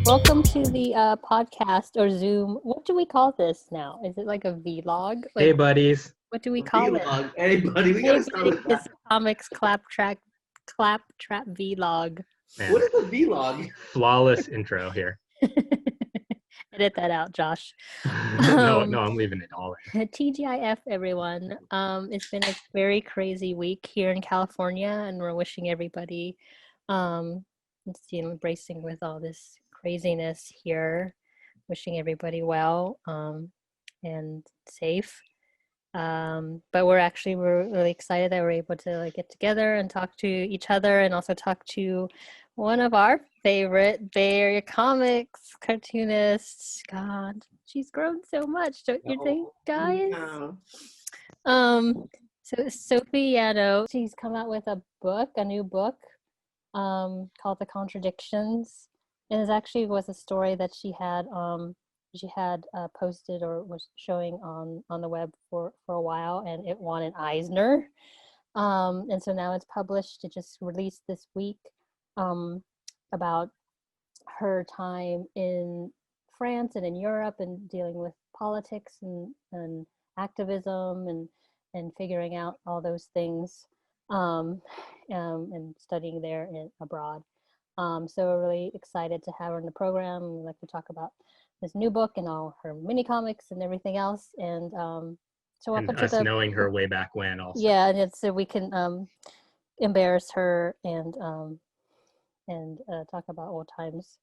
Welcome to the podcast or Zoom. What do we call this now? Is it like a vlog? Hey, Like, buddies. what do we call it? Vlog. Anybody, we Hey, gotta start buddy, with it's that. comics Claptrap vlog. Man, What is a vlog? flawless intro here. Edit that out, Josh. No, I'm leaving it all in. TGIF, everyone. It's been a very crazy week here in California, and we're wishing everybody, embracing with all this craziness here, wishing everybody well and safe. But we're really excited that we're able to get together and talk to each other, and also talk to one of our favorite Bay Area comics cartoonists. God, she's grown so much, don't you think, guys? No. So Sophie Yanow, she's come out with a new book, called The Contradictions, and it actually was a story that she had posted or was showing on the web for a while, and it won an Eisner, and so now it's published. It just released this week, about her time in France and in Europe and dealing with politics and activism and figuring out all those things, and studying there abroad. So we're really excited to have her in the program. We'd like to talk about this new book and all her mini comics and everything else. And so And us knowing her way back when also. Yeah, and it's so we can embarrass her and talk about old times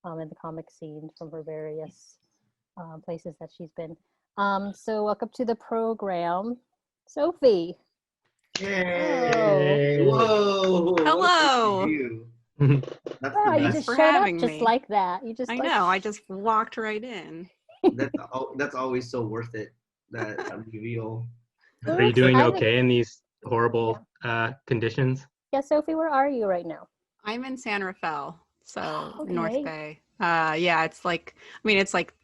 in the comic scene from her various places that she's been. So welcome to the program, Sophie. Yay. Whoa. Hello. That's Wow, you the just for showed up having just me. like that. You just I know. I just walked right in. best. That's always so worth it. That reveal. Are you doing I think- okay in these horrible conditions? Yeah, Sophie, where are you right now? I'm in San Rafael, so Okay. North Bay. Yeah, it's like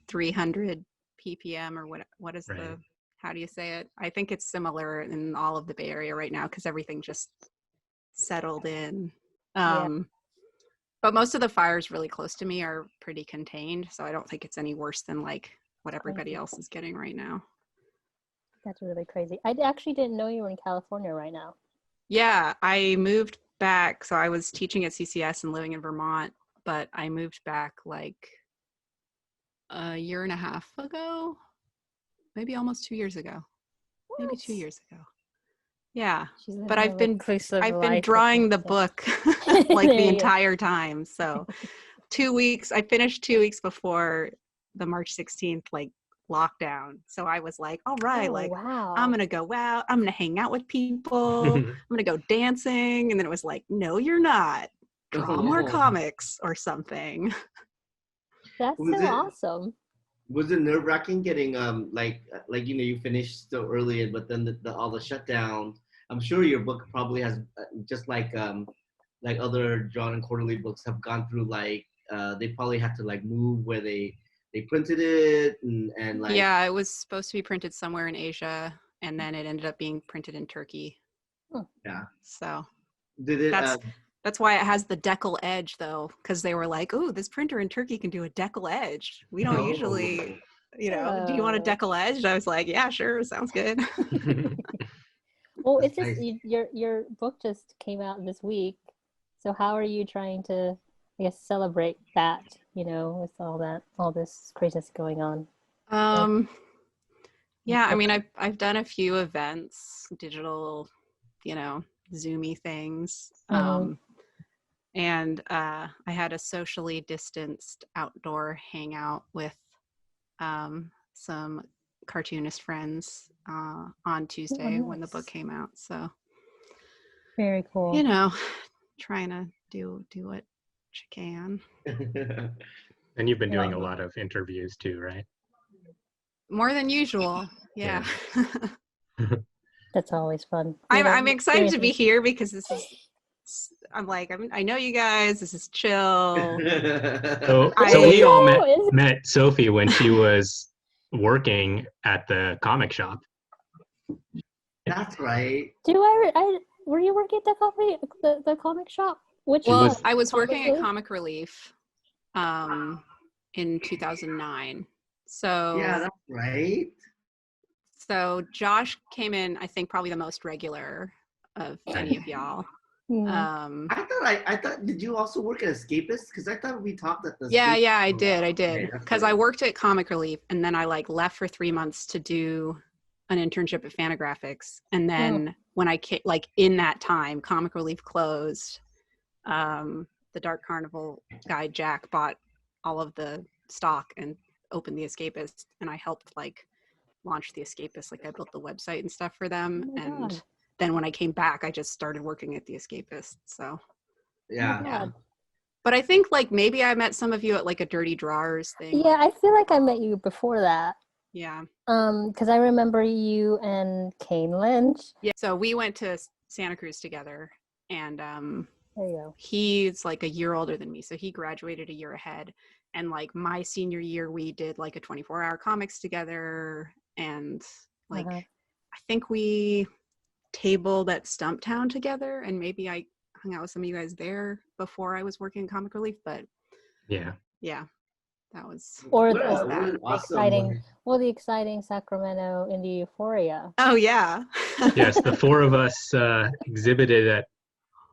300 ppm or what is Right. the, how do you say it? I think it's similar in all of the Bay Area right now because everything just settled in. But most of the fires really close to me are pretty contained, so I don't think it's any worse than what everybody else is getting right now. That's really crazy. I actually didn't know you were in California right now. Yeah, I moved back. So I was teaching at CCS and living in Vermont, but I moved back a year and a half ago, maybe almost 2 years ago, maybe 2 years ago. Yeah, but I've been drawing the book the entire time. So 2 weeks, I finished 2 weeks before the March 16th, lockdown. So I was like, all right, wow. I'm going to go out. I'm going to hang out with people. I'm going to go dancing. And then it was like, no, you're not. Draw more comics or something. That's awesome. Was it nerve-wracking getting you finished so early, but then all the shutdown? I'm sure your book probably has just like other drawn and quarterly books have gone through they probably had to move where they printed it and Yeah, it was supposed to be printed somewhere in Asia, and then it ended up being printed in Turkey. Yeah. So did it? That's why it has the decal edge, though, because they were like, "Oh, this printer in Turkey can do a decal edge. We don't usually, do you want a decal edge?" And I was like, "Yeah, sure, sounds good." Well, it's just your book just came out this week, so how are you trying to, I guess, celebrate that? With all this craziness going on. Yeah, I've done a few events, digital, Zoomy things. And I had a socially distanced outdoor hangout with some cartoonist friends on Tuesday when the book came out. So very cool. Trying to do what you can. And you've been doing a lot of interviews too, right? More than usual. Yeah. That's always fun. I'm excited to be here because this is, I know you guys, this is chill. So we all met Sophie when she was working at the comic shop. That's right. Do I were you working at the comic shop? I was working at Comic Relief in 2009. So yeah, that's right. So Josh came in, I think, probably the most regular of any of y'all. I thought. Did you also work at Escapist? Because I thought we talked at the. Yeah, I did. Because I worked at Comic Relief, and then I like left for 3 months to do an internship at Fantagraphics, and then when I came, like in that time, Comic Relief closed. The Dark Carnival guy Jack bought all of the stock and opened the Escapist, and I helped like launch the Escapist. Like I built the website and stuff for them, and then when I came back, I just started working at the Escapist. So yeah. But I think like maybe I met some of you at like a Dirty Drawers thing. Yeah, I feel like I met you before that. Yeah. Because I remember you and Kane Lynch. Yeah. So we went to Santa Cruz together, and there you go. He's like a year older than me, so he graduated a year ahead. And like my senior year, we did like a 24-hour comics together, and like I think we tabled at Stumptown together, and maybe I hung out with some of you guys there before I was working in Comic Relief. But yeah, that was the exciting Sacramento Indie Euphoria. Oh yeah. Yes, the four of us exhibited at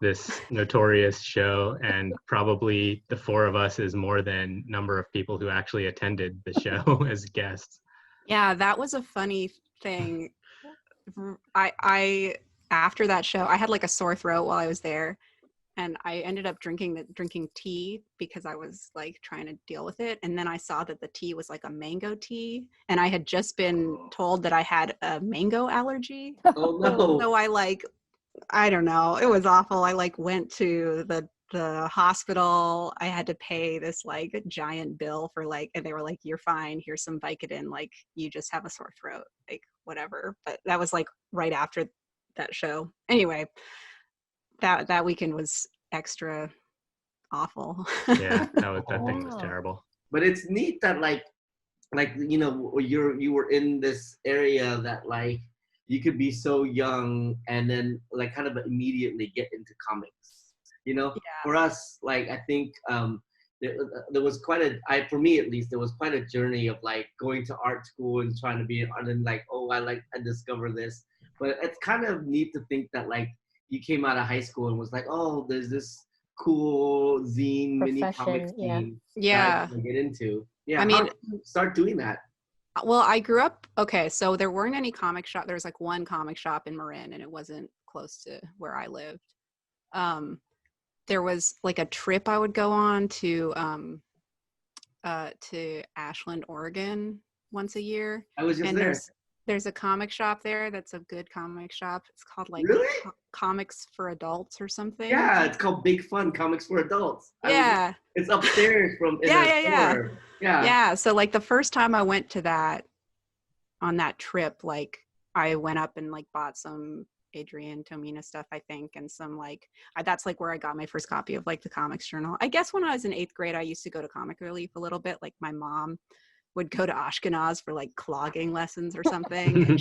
this notorious show, and probably the four of us is more than number of people who actually attended the show as guests. Yeah, that was a funny thing. I after that show, I had like a sore throat while I was there, and I ended up drinking tea because I was like trying to deal with it. And then I saw that the tea was like a mango tea, and I had just been told that I had a mango allergy. Oh no. So I don't know. It was awful. I like went to the hospital. I had to pay this like giant bill for like, and they were like, "You're fine. Here's some Vicodin. Like you just have a sore throat, like whatever." But that was like right after that show. Anyway, that weekend was extra awful. Yeah, that thing was terrible. But it's neat that like you know you were in this area that like you could be so young and then like kind of immediately get into comics, you know. For us, like I think there was for me at least, there was quite a journey of like going to art school and trying to be an art, and like I discovered this. But it's kind of neat to think that like you came out of high school and was like, oh, there's this cool zine mini comic scene that I can get into. Yeah, I mean, start doing that. Well, I grew up, so there weren't any comic shop. There was like one comic shop in Marin, and it wasn't close to where I lived. There was like a trip I would go on to Ashland, Oregon once a year. I was just there. There's a comic shop there that's a good comic shop. It's called like Comics for Adults or something. Yeah, it's called Big Fun Comics for Adults. It's upstairs from Yeah. So like the first time I went to that on that trip, like I went up and like bought some Adrian Tomina stuff, I think, and some like that's like where I got my first copy of like the Comics Journal. I guess when I was in 8th grade, I used to go to Comic Relief a little bit. Like my mom would go to Ashkenaz for like clogging lessons or something, and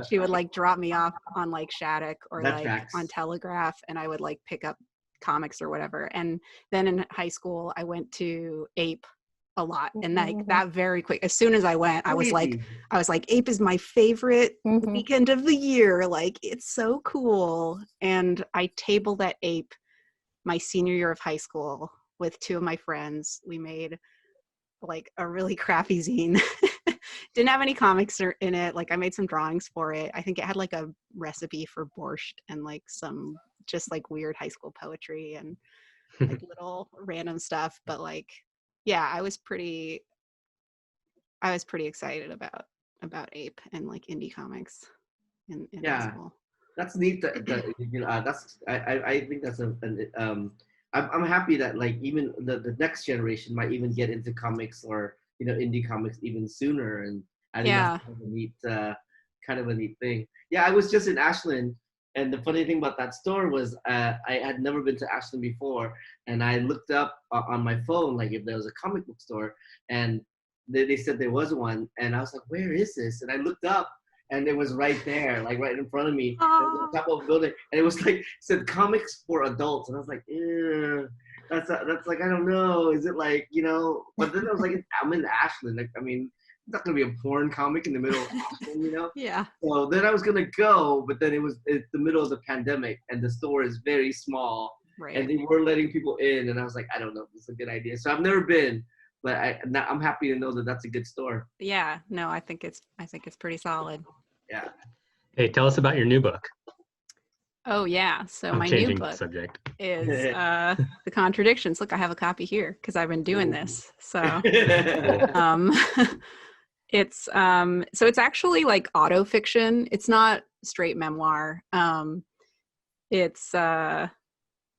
she would like drop me off on like Shattuck or on Telegraph, and I would like pick up comics or whatever. And then in high school I went to Ape a lot, and like that very quick, as soon as I went, I was like Ape is my favorite weekend of the year, like it's so cool. And I tabled at Ape my senior year of high school with 2 of my friends. We made like a really crappy zine. Didn't have any comics in it. Like I made some drawings for it. I think it had like a recipe for borscht and like some just like weird high school poetry and like little random stuff. But like, yeah, I was pretty excited about Ape and like indie comics in high school. That's neat. I think that's I'm happy that like even the next generation might even get into comics or indie comics even sooner, and I think that's kind of a neat thing. Yeah, I was just in Ashland, and the funny thing about that store was I had never been to Ashland before, and I looked up on my phone like if there was a comic book store, and they said there was one, and I was like, where is this? And I looked up, and it was right there, like right in front of me, on top of a building, and it was like said comics for adults, and I was like, ew. That's like, I don't know, is it like, but then I was like, I'm in Ashland, like, I mean, it's not gonna be a porn comic in the middle of Ashland. Yeah. So then I was gonna go, but then it's the middle of the pandemic, and the store is very small, Right. and they were letting people in, and I was like, I don't know if it's a good idea. So I've never been, but I'm happy to know that that's a good store. Yeah, no, I think it's pretty solid. Yeah. Hey, tell us about your new book. Oh yeah, so I'm my changing new book subject. is The Contradictions. Look, I have a copy here because I've been doing this. So it's actually like auto fiction. It's not straight memoir. It's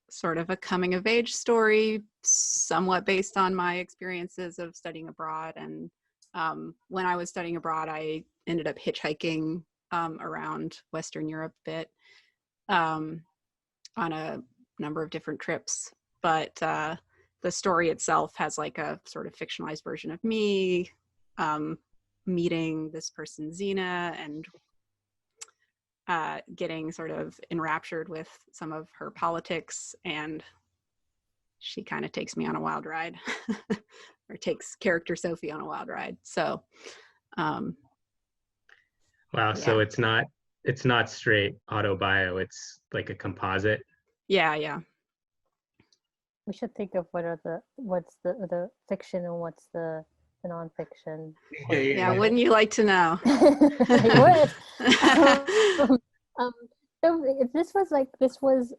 sort of a coming of age story, somewhat based on my experiences of studying abroad. And when I was studying abroad, I ended up hitchhiking around Western Europe a bit on a number of different trips. But the story itself has like a sort of fictionalized version of me meeting this person, Zena, and getting sort of enraptured with some of her politics, and she kind of takes me on a wild ride or takes character Sophie on a wild ride. So wow. Yeah. So it's not straight auto-bio, it's like a composite. Yeah. We should think of what's the fiction and what's the nonfiction. Yeah, wouldn't you like to know? I would. So if this was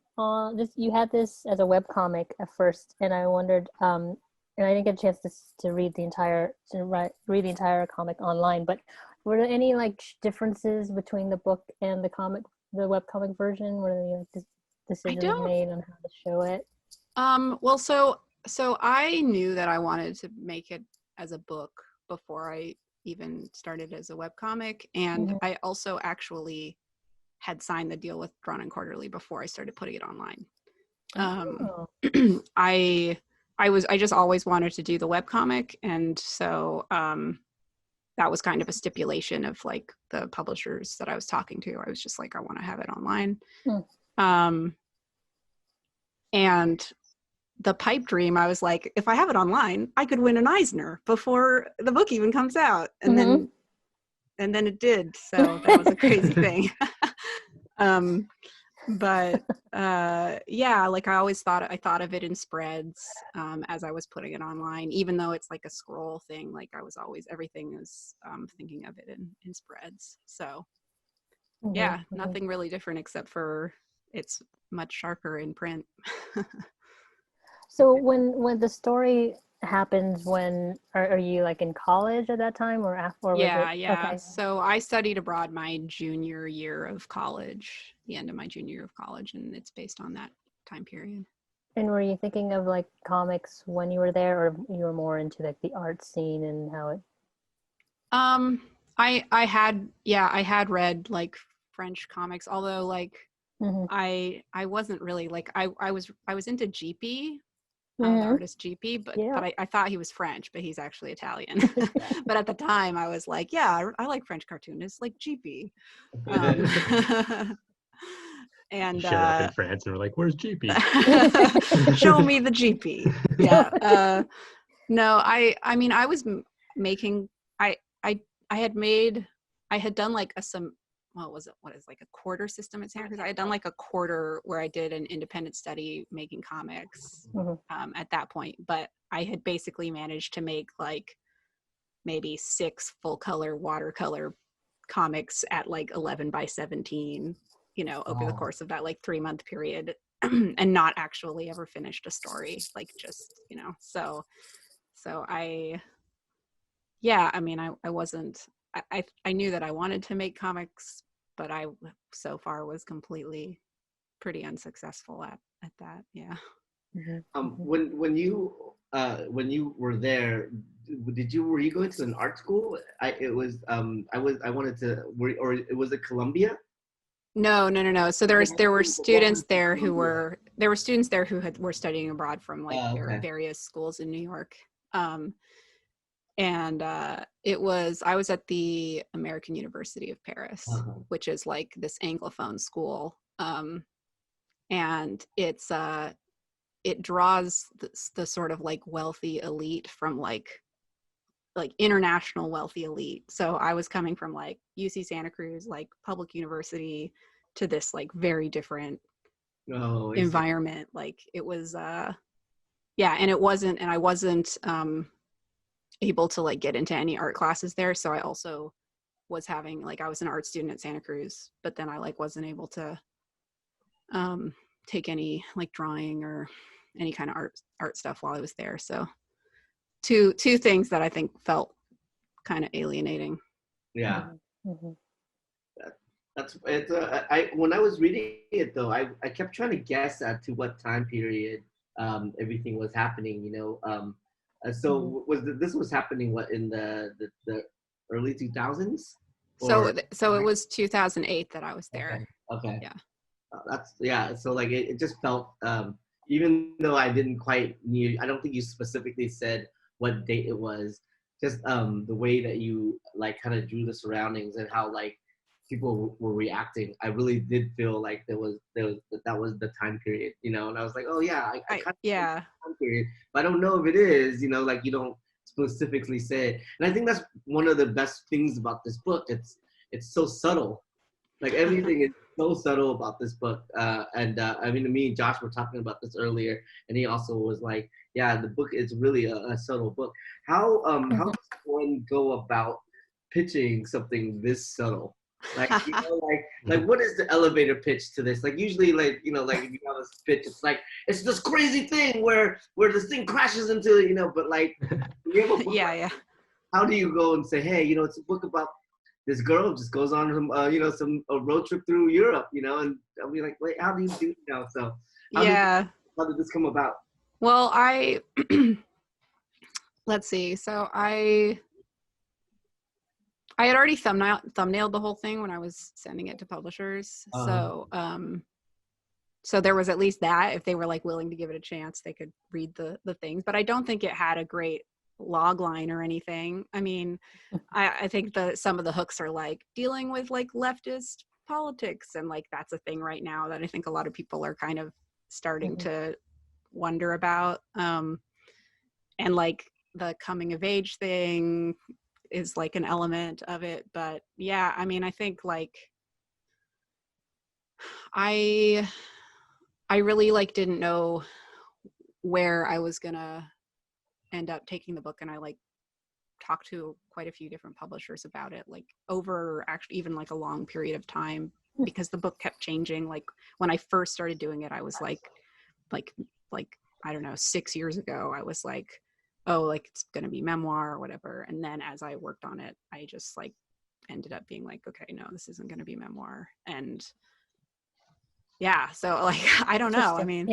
you had this as a webcomic at first, and I wondered, and I didn't get a chance to read the entire comic online, but were there any like differences between the book and the webcomic version? Were there any decisions made on how to show it? Well, so I knew that I wanted to make it as a book before I even started as a webcomic, and I also actually had signed the deal with Drawn and Quarterly before I started putting it online. I just always wanted to do the webcomic, and so that was kind of a stipulation of like the publishers that I was talking to. I was just like, I want to have it online. And the pipe dream, I was like, if I have it online, I could win an Eisner before the book even comes out. And then it did. So that was a crazy thing. But yeah, like I thought of it in spreads as I was putting it online, even though it's like a scroll thing. Like everything is thinking of it in spreads. So yeah, nothing really different except for it's much sharper in print. So when the story happens, when are you like in college at that time or after? Yeah. Okay. So I studied abroad my junior year of college, the end of my junior year of college, and it's based on that time period. And were you thinking of like comics when you were there, or you were more into like the art scene and how it? I had read like French comics, although like I wasn't really like I was into GP. The artist GP, but I thought he was French, but he's actually Italian. But at the time I was like, yeah, I like French cartoonists like GP. And showed up in France and we're like, where's GP? Show me the GP. Yeah. No, I mean I was making I had done like what is like a quarter system at Stanford? I had done like a quarter where I did an independent study making comics at that point, but I had basically managed to make like maybe 6 full color watercolor comics at like 11 by 17, over the course of that like 3-month period, and not actually ever finished a story, like just, so I mean, I wasn't, I knew that I wanted to make comics, but I so far was completely pretty unsuccessful at that. Yeah. When you were there, were you going to an art school? Was it Columbia? No. So there were students there who were studying abroad from like various schools in New York. And I was at the American University of Paris, which is like this Anglophone school. And it draws the sort of like wealthy elite from like international wealthy elite. So I was coming from like UC Santa Cruz, like public university, to this like very different environment. Like it was, and I wasn't able to like get into any art classes there. So I also was having like, I was an art student at Santa Cruz, but then I like wasn't able to take any like drawing or any kind of art stuff while I was there. So two things that I think felt kind of alienating. Yeah. That's it's. When I was reading it though, I kept trying to guess as to what time period everything was happening. So this was happening in the early 2000s? So it was 2008 that I was there. Okay. Yeah. So like it just felt even though I didn't quite I don't think you specifically said what date it was. Just the way that you like kind of drew the surroundings and how like people were reacting, I really did feel like that was the time period, and I was like, oh yeah, I kind of time period, but I don't know if it is, like you don't specifically say it. And I think that's one of the best things about this book. It's so subtle, like everything is so subtle about this book. And I mean, me and Josh were talking about this earlier, and he also was like, yeah, the book is really a subtle book. How does one go about pitching something this subtle? Like, like what is the elevator pitch to this? Like usually like, like if you have a pitch, it's like, it's this crazy thing where this thing crashes into, but like, you have a book how do you go and say, hey, it's a book about this girl who just goes on some road trip through Europe, and I'll be like, wait, how do you do it now? So how did this come about? Well, let's see. So I had already thumbnailed the whole thing when I was sending it to publishers. So there was at least that. If they were like willing to give it a chance, they could read the things. But I don't think it had a great log line or anything. I mean, I think some of the hooks are like dealing with like leftist politics, and like that's a thing right now that I think a lot of people are kind of starting to wonder about. And like the coming of age thing is like an element of it. But yeah, I mean, I think like I really like didn't know where I was gonna end up taking the book, and I like talked to quite a few different publishers about it, like over actually even like a long period of time, because the book kept changing. Like when I first started doing it, I was like I don't know, 6 years ago, I was like, oh, like it's gonna be memoir or whatever. And then as I worked on it, I just like ended up being like, okay, no, this isn't gonna be memoir. And yeah, so like I don't know. I mean,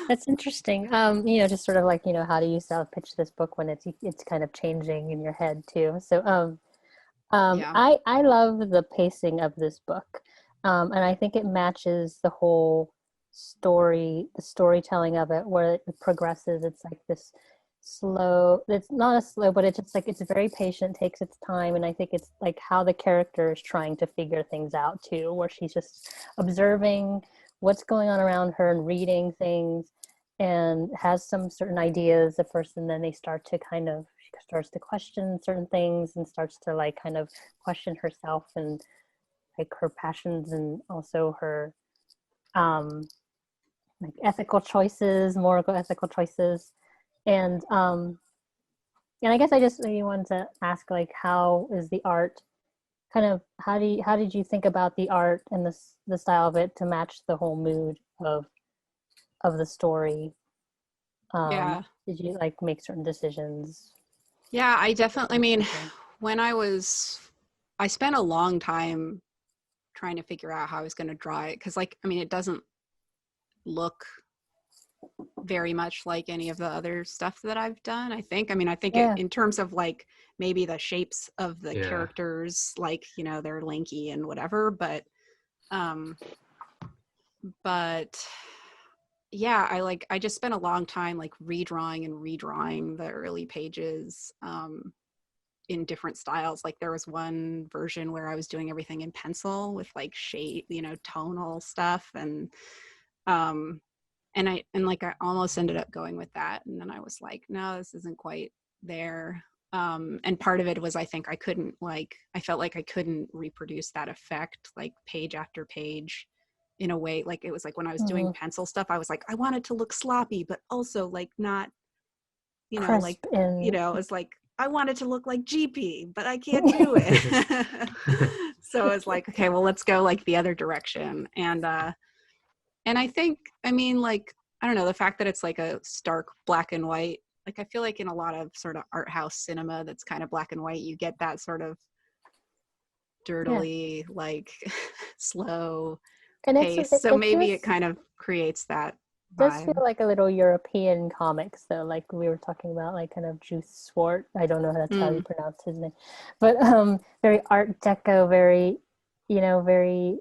that's interesting. Just sort of like, how do you self-pitch this book when it's kind of changing in your head too. So I love the pacing of this book. And I think it matches the whole story, the storytelling of it, where it progresses. It's like this slow, it's not a slow, but it's just like, it's very patient, takes its time. And I think it's like how the character is trying to figure things out too, where she's just observing what's going on around her and reading things, and has some certain ideas at first, and then she starts to question certain things and starts to like kind of question herself and like her passions, and also her like ethical choices, moral ethical choices. And I guess I just maybe wanted to ask, like, how is the art kind of, how did you think about the art and the style of it to match the whole mood of the story? Did you like make certain decisions? Yeah, I definitely, I mean, when I spent a long time trying to figure out how I was going to draw it, because like, I mean, it doesn't look very much like any of the other stuff that I've done, I think. I mean, I think it, in terms of like maybe the shapes of the characters, like, they're lanky and whatever, but yeah, I just spent a long time like redrawing the early pages in different styles. Like there was one version where I was doing everything in pencil with like shade, tonal stuff, and I almost ended up going with that, and then I was like, no, this isn't quite there. And part of it was, I think I felt like I couldn't reproduce that effect like page after page in a way. Like it was like when I was doing pencil stuff, I was like, I want it to look sloppy, but also like not, crisp it's like, I want it to look like GP, but I can't do it. So it's like, okay, well, let's go like the other direction. And I think, I mean, like, I don't know, the fact that it's like a stark black and white, like I feel like in a lot of sort of art house cinema that's kind of black and white, you get that sort of dirtily, like slow pace. So maybe it kind of creates that vibe. It does feel like a little European comics though, like we were talking about, like kind of Juice Swart. I don't know if that's how you pronounce his name, but very Art Deco, very, very,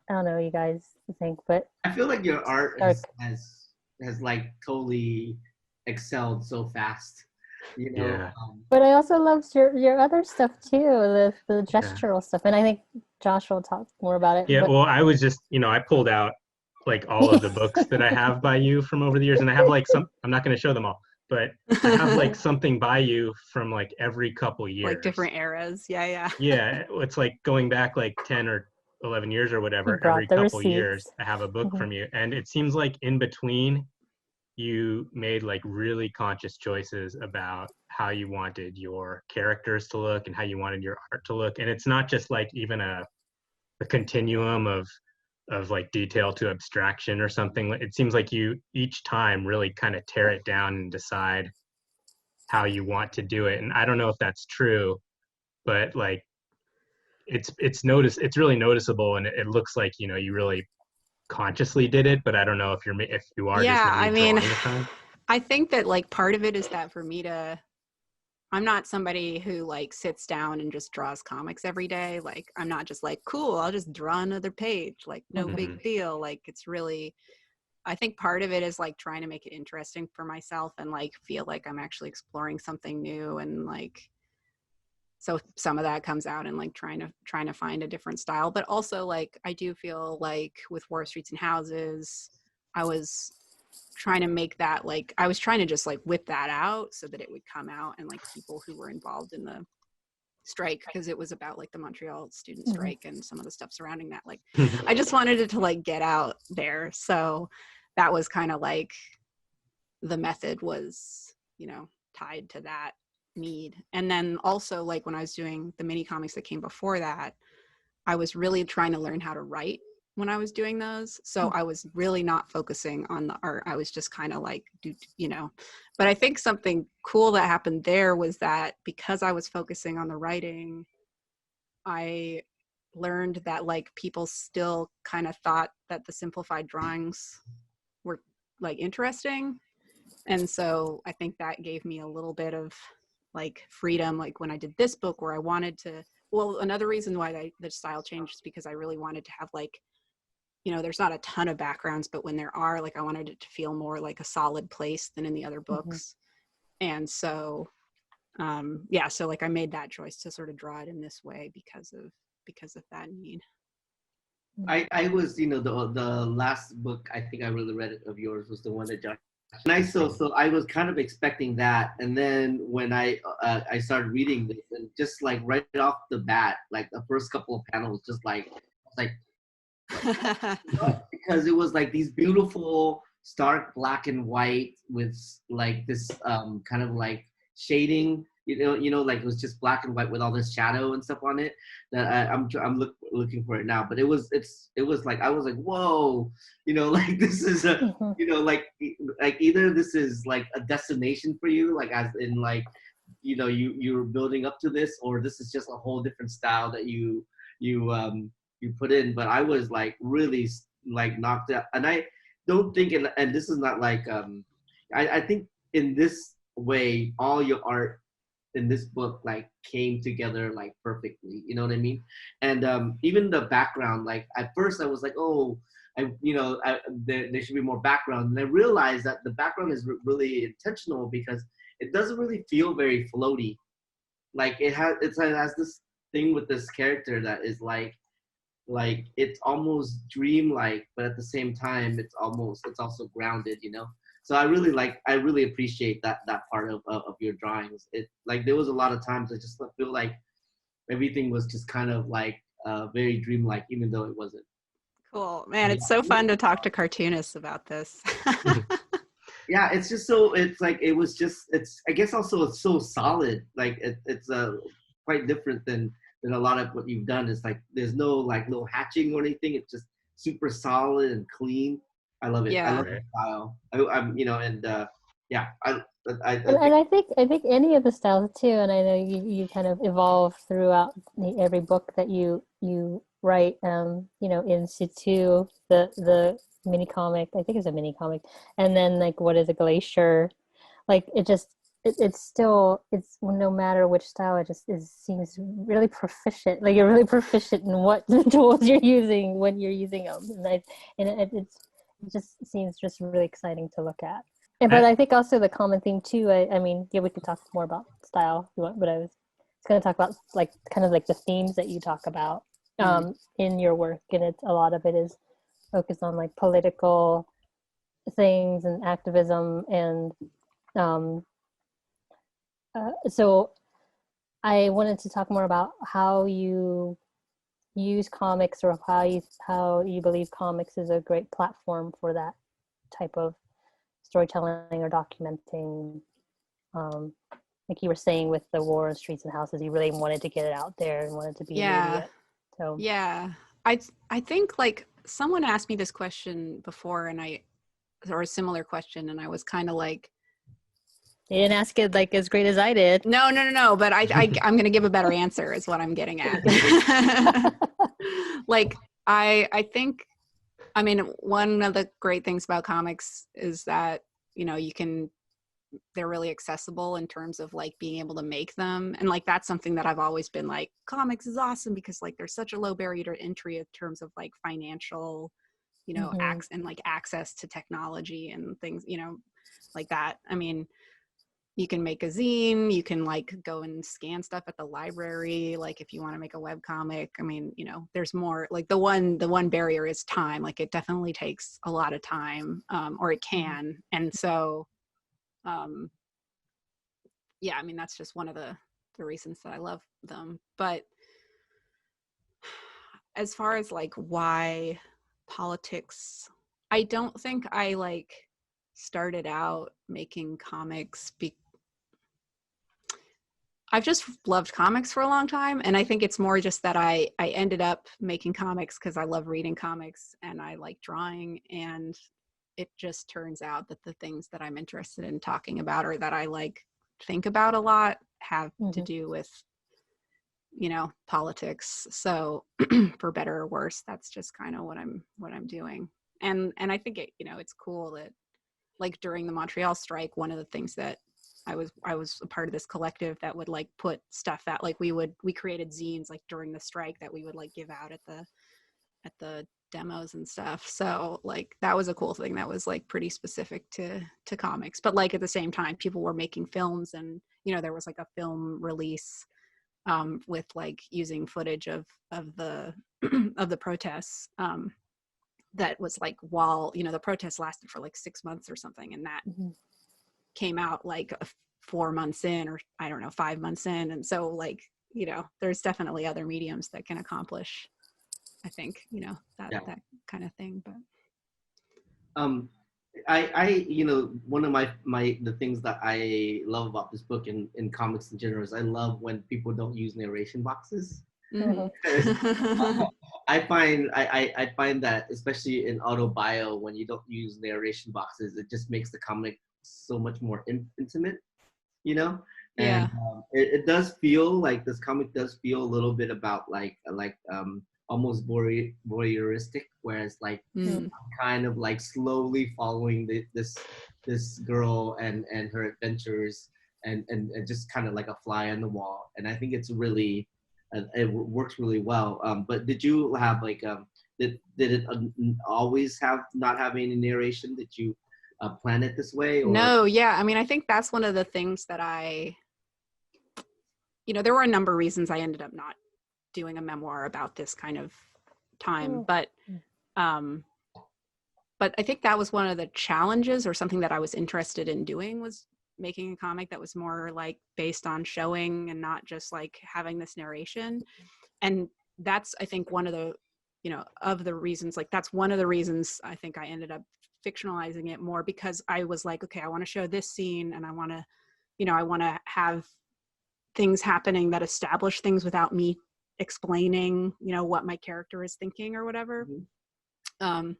I don't know, you guys think, but I feel like your art has like totally excelled so fast, Yeah. But I also love your other stuff too, the gestural stuff, and I think Josh will talk more about it. Yeah, well, I was just, I pulled out like all of the books that I have by you from over the years, and I have like I'm not going to show them all, but I have like something by you from like every couple years, like different eras. Yeah it's like going back like 10 or 11 years or whatever. Every couple years I have a book from you, and it seems like in between you made like really conscious choices about how you wanted your characters to look and how you wanted your art to look. And it's not just like even a continuum of like detail to abstraction or something. It seems like you each time really kind of tear it down and decide how you want to do it. And I don't know if that's true, but like it's really noticeable, and it looks like, you really consciously did it, but I don't know if you are just maybe drawing the time. I think that like part of it is that for me I'm not somebody who like sits down and just draws comics every day. Like I'm not just like, cool, I'll just draw another page, like no big deal. Like it's really, I think part of it is like trying to make it interesting for myself and like feel like I'm actually exploring something new, and like so some of that comes out in like trying to find a different style. But also like I do feel like with War Streets and Houses, I was trying to make that, like I was trying to just like whip that out so that it would come out, and like people who were involved in the strike, because it was about like the Montreal student strike and some of the stuff surrounding that, like I just wanted it to like get out there. So that was kind of like the method was, tied to that need. And then also like when I was doing the mini comics that came before that, I was really trying to learn how to write when I was doing those. So I was really not focusing on the art. I was just kind of like, but I think something cool that happened there was that because I was focusing on the writing, I learned that like people still kind of thought that the simplified drawings were like interesting. And so I think that gave me a little bit of like freedom, like when I did this book where I wanted to, well, another reason why the style changed is because I really wanted to have like, there's not a ton of backgrounds, but when there are, like I wanted it to feel more like a solid place than in the other books. And so, so like I made that choice to sort of draw it in this way because of that need. I was, the last book I think I really read of yours was the one that Josh. And so I was kind of expecting that, and then when I started reading this, and just like right off the bat, like the first couple of panels, just like because it was like these beautiful stark black and white with like this kind of like shading, like it was just black and white with all this shadow and stuff on it. That I'm looking for it now, but it was like I was like, whoa, like this is a like either this is like a destination for you, like as in like you're building up to this, or this is just a whole different style that you put in. But I was like really like knocked out, and I don't think, and this is not like I think in this way all your art in this book like came together like perfectly, you know what I mean? And even the background, like at first I was like, oh, there should be more background. And I realized that the background is really intentional because it doesn't really feel very floaty. Like it has this thing with this character that is like it's almost dreamlike, but at the same time it's also grounded, you know. So I really appreciate that part of your drawings. It like there was a lot of times I just feel like everything was just kind of like very dreamlike, even though it wasn't. Cool, man. It's so fun to talk to cartoonists about this. Yeah, it's just it's I guess also it's so solid. Like it's quite different than a lot of what you've done. It's like there's no like little hatching or anything. It's just super solid and clean. I love it. Yeah. I love the style. I'm yeah. I think any of the styles too, and I know you kind of evolve throughout every book that you write. In Situ, the mini comic, I think it's a mini comic, and then like what is a glacier, like it's still no matter which style, it seems really proficient. Like you're really proficient in what tools you're using when you're using them, and it just seems just really exciting to look at. But I think also the common theme too. I mean, yeah, we could talk more about style if you want, but I was going to talk about like kind of like the themes that you talk about in your work, and a lot of it is focused on like political things and activism, and so I wanted to talk more about how you use comics, or how you believe comics is a great platform for that type of storytelling or documenting. Like you were saying with the war in streets and houses, you really wanted to get it out there and wanted to be immediate. So yeah, I think like someone asked me this question before, or a similar question, and I was kind of like, you didn't ask it like as great as I did. No, but I'm going to give a better answer is what I'm getting at. Like I think, I mean, one of the great things about comics is that, they're really accessible in terms of like being able to make them. And like, that's something that I've always been like, comics is awesome because like there's such a low barrier to entry in terms of like financial, and like access to technology and things, like that. I mean, you can make a zine, you can like go and scan stuff at the library. Like if you want to make a web comic, I mean, there's more. Like the one barrier is time. Like it definitely takes a lot of time, or it can. And so, yeah, I mean, that's just one of the reasons that I love them. But as far as like why politics, I don't think I like started out making comics I've just loved comics for a long time, and I think it's more just that I ended up making comics because I love reading comics and I like drawing, and it just turns out that the things that I'm interested in talking about or that I like think about a lot have to do with politics. So for better or worse, that's just kind of what I'm doing. And I think it's cool that like during the Montreal strike, one of the things that I was a part of this collective that would like put stuff out, like we created zines like during the strike that we would like give out at the demos and stuff. So like that was a cool thing that was like pretty specific to comics. But like at the same time, people were making films, and there was like a film release with like using footage of the of the protests that was like while the protests lasted for like 6 months or something, and that came out like 4 months in, or I don't know, 5 months in. And so like there's definitely other mediums that can accomplish, I think, that kind of thing. But I one of the things that I love about this book and in comics in general is I love when people don't use narration boxes. I find that especially in auto-bio, when you don't use narration boxes, it just makes the comic so much more intimate, and it does feel like this comic does feel a little bit about like almost voyeuristic, whereas like I'm kind of like slowly following this girl and her adventures and just kind of like a fly on the wall. And I think it's really it works really well. But did you have like did it always not have any narration? Did you plan it this way? Or? No, yeah. I mean, I think that's one of the things that there were a number of reasons I ended up not doing a memoir about this kind of time, but I think that was one of the challenges, or something that I was interested in doing, was making a comic that was more like based on showing and not just like having this narration. And that's, I think, one of the, of the reasons, like that's one of the reasons I think I ended up fictionalizing it more, because I was like, okay, I want to show this scene, and I want to have things happening that establish things without me explaining, what my character is thinking or whatever. Mm-hmm.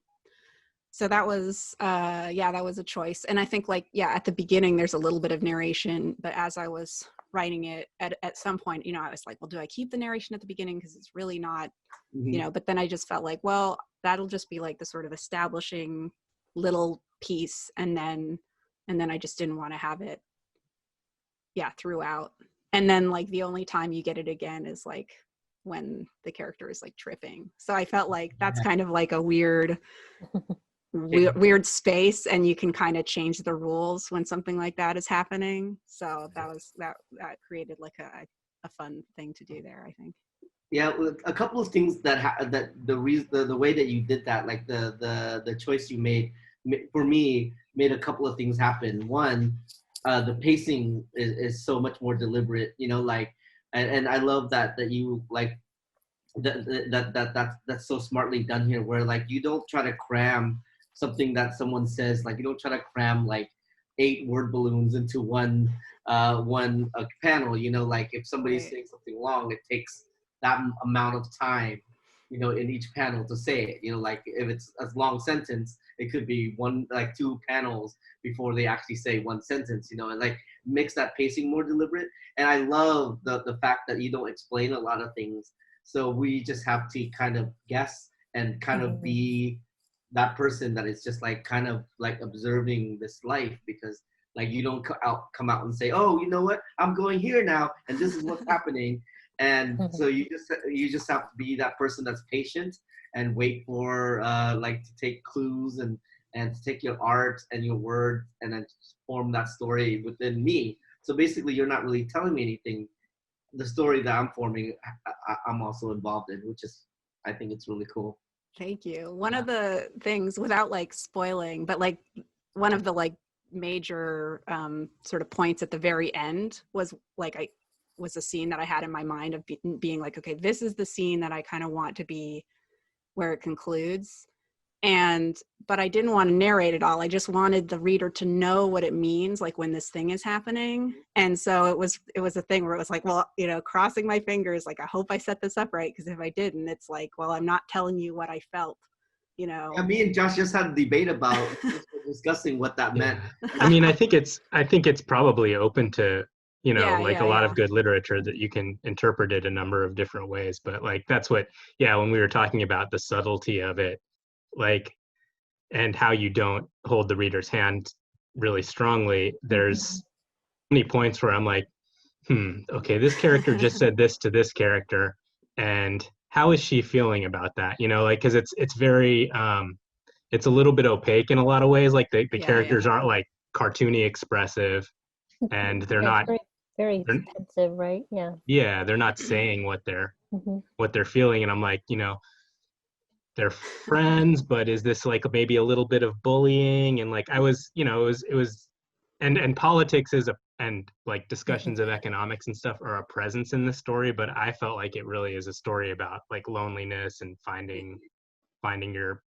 So that was, that was a choice. And I think at the beginning, there's a little bit of narration, but as I was writing it at some point, I was like, well, do I keep the narration at the beginning? Because it's really not, but then I just felt like, well, that'll just be like the sort of establishing little piece. And then I just didn't want to have it, throughout. And then like the only time you get it again is like when the character is like tripping. So I felt like that's kind of like a weird space, and you can kind of change the rules when something like that is happening. So that created like a fun thing to do there, I think. Yeah, a couple of things that the way that you did that, like the choice you made for me, made a couple of things happen. One, the pacing is so much more deliberate, and I love that you like that's so smartly done here, where like you don't try to cram something that someone says, like you don't try to cram like 8 word balloons into one panel, like if somebody's saying something long, it takes that amount of time, in each panel to say it, like if it's a long sentence, it could be 2 panels before they actually say one sentence, and like makes that pacing more deliberate. And I love the fact that you don't explain a lot of things, so we just have to kind of guess and kind of be that person that is just like kind of like observing this life, because like you don't come out and say, oh, you know what, I'm going here now and this is what's happening. And so you just have to be that person that's patient and wait for like to take clues and to take your art and your word and then form that story within me. So basically you're not really telling me anything. The story that I'm forming, I'm also involved in, which is, I think it's really cool. Thank you. One of the things, without like spoiling, but like one of the like major sort of points at the very end was like was a scene that I had in my mind of being like, okay, this is the scene that I kind of want to be where it concludes. But I didn't want to narrate it all. I just wanted the reader to know what it means, like when this thing is happening. And so it was a thing where it was like, well, crossing my fingers, like, I hope I set this up right. Because if I didn't, it's like, well, I'm not telling you what I felt, Yeah, me and Josh just had a debate about discussing what that meant. I mean, I think it's probably open to, a lot of good literature that you can interpret it a number of different ways. But like, that's what, when we were talking about the subtlety of it, like, and how you don't hold the reader's hand really strongly, there's many points where I'm like, okay, this character just said this to this character, and how is she feeling about that? Like, because it's very, it's a little bit opaque in a lot of ways. Like the characters aren't like cartoony expressive, and they're not very pensive, right? Yeah. Yeah, they're not saying what they're feeling, and I'm like, they're friends, but is this like maybe a little bit of bullying? And like I was, it was and politics and like discussions of economics and stuff are a presence in this story, but I felt like it really is a story about like loneliness and finding your,